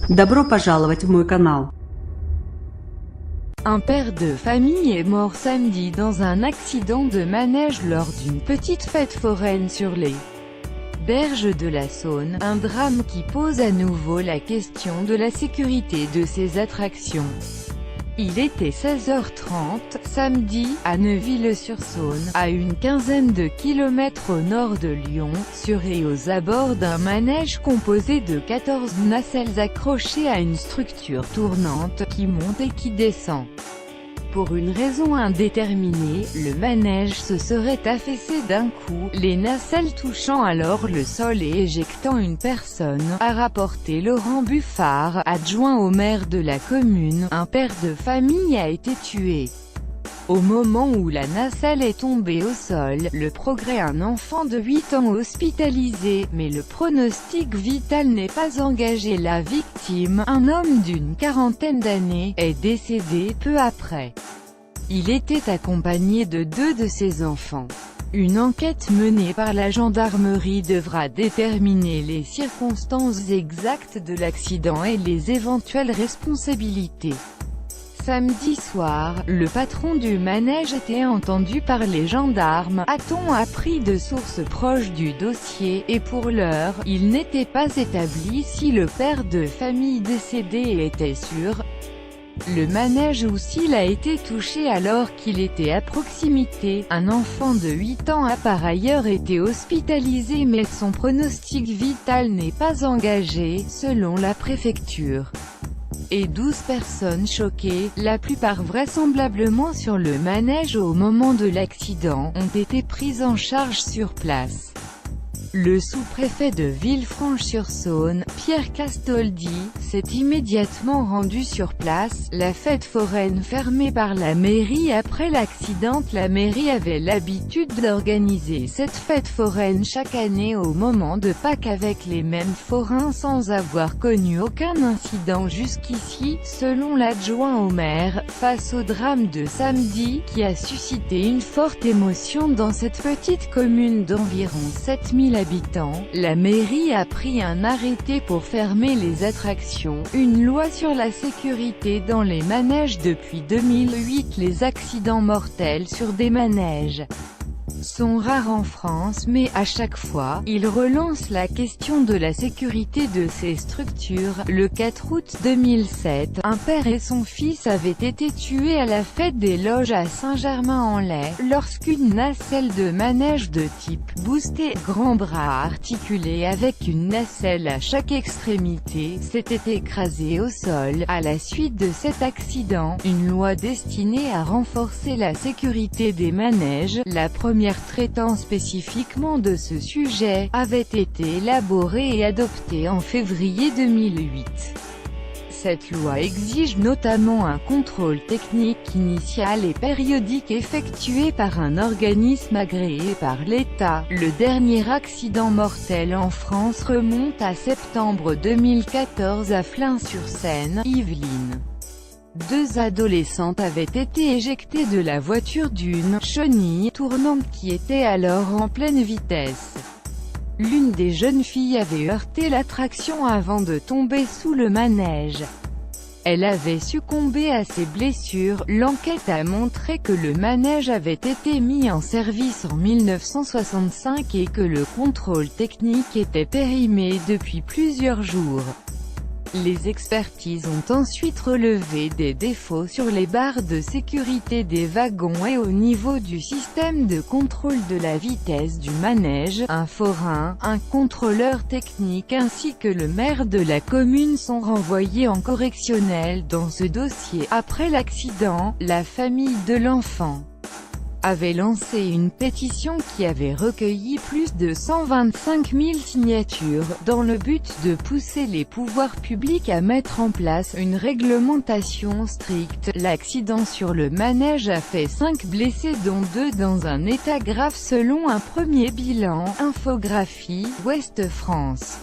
Добро пожаловать в мой канал. Un père de famille est mort samedi dans un accident de manège lors d'une petite fête foraine sur les berges de la Saône, un drame qui pose à nouveau la question de la sécurité de ces attractions. Il était 16h30, samedi, à Neuville-sur-Saône, à une quinzaine de kilomètres au nord de Lyon, sur et aux abords d'un manège composé de 14 nacelles accrochées à une structure tournante, qui monte et qui descend. Pour une raison indéterminée, le manège se serait affaissé d'un coup, les nacelles touchant alors le sol et éjectant une personne, a rapporté Laurent Buffard, adjoint au maire de la commune. Un père de famille a été tué. Au moment où la nacelle est tombée au sol, le progrès un enfant de 8 ans hospitalisé, mais le pronostic vital n'est pas engagé. La victime, un homme d'une quarantaine d'années, est décédé peu après. Il était accompagné de 2 de ses enfants. Une enquête menée par la gendarmerie devra déterminer les circonstances exactes de l'accident et les éventuelles responsabilités. Samedi soir, le patron du manège était entendu par les gendarmes, a-t-on appris de sources proches du dossier, et pour l'heure, il n'était pas établi si le père de famille décédé était sûr. Le manège ou s'il a été touché alors qu'il était à proximité. Un enfant de 8 ans a par ailleurs été hospitalisé mais son pronostic vital n'est pas engagé, selon la préfecture. Et 12 personnes choquées, la plupart vraisemblablement sur le manège au moment de l'accident, ont été prises en charge sur place. Le sous-préfet de Villefranche-sur-Saône, Pierre Castoldi, s'est immédiatement rendu sur place. La fête foraine fermée par la mairie après l'accident. La mairie avait l'habitude d'organiser cette fête foraine chaque année au moment de Pâques avec les mêmes forains sans avoir connu aucun incident jusqu'ici, selon l'adjoint au maire, face au drame de samedi, qui a suscité une forte émotion dans cette petite commune d'environ 7000 habitants. La mairie a pris un arrêté pour fermer les attractions, une loi sur la sécurité dans les manèges depuis 2008. Les accidents mortels sur des manèges sont rares en France mais, à chaque fois, ils relancent la question de la sécurité de ces structures. Le 4 août 2007, un père et son fils avaient été tués à la fête des Loges à Saint-Germain-en-Laye, lorsqu'une nacelle de manège de type boosté, grand bras articulé avec une nacelle à chaque extrémité, s'était écrasée au sol. À la suite de cet accident, une loi destinée à renforcer la sécurité des manèges, la première traitant spécifiquement de ce sujet, avait été élaborée et adoptée en février 2008. Cette loi exige notamment un contrôle technique initial et périodique effectué par un organisme agréé par l'État. Le dernier accident mortel en France remonte à septembre 2014 à Flins-sur-Seine, Yvelines. 2 adolescentes avaient été éjectées de la voiture d'une chenille tournante qui était alors en pleine vitesse. L'une des jeunes filles avait heurté l'attraction avant de tomber sous le manège. Elle avait succombé à ses blessures. L'enquête a montré que le manège avait été mis en service en 1965 et que le contrôle technique était périmé depuis plusieurs jours. Les expertises ont ensuite relevé des défauts sur les barres de sécurité des wagons et au niveau du système de contrôle de la vitesse du manège. Un forain, un contrôleur technique ainsi que le maire de la commune sont renvoyés en correctionnel dans ce dossier. Après l'accident, la famille de l'enfant avait lancé une pétition qui avait recueilli plus de 125 000 signatures, dans le but de pousser les pouvoirs publics à mettre en place une réglementation stricte. L'accident sur le manège a fait 5 blessés dont 2 dans un état grave selon un premier bilan. Infographie, Ouest France.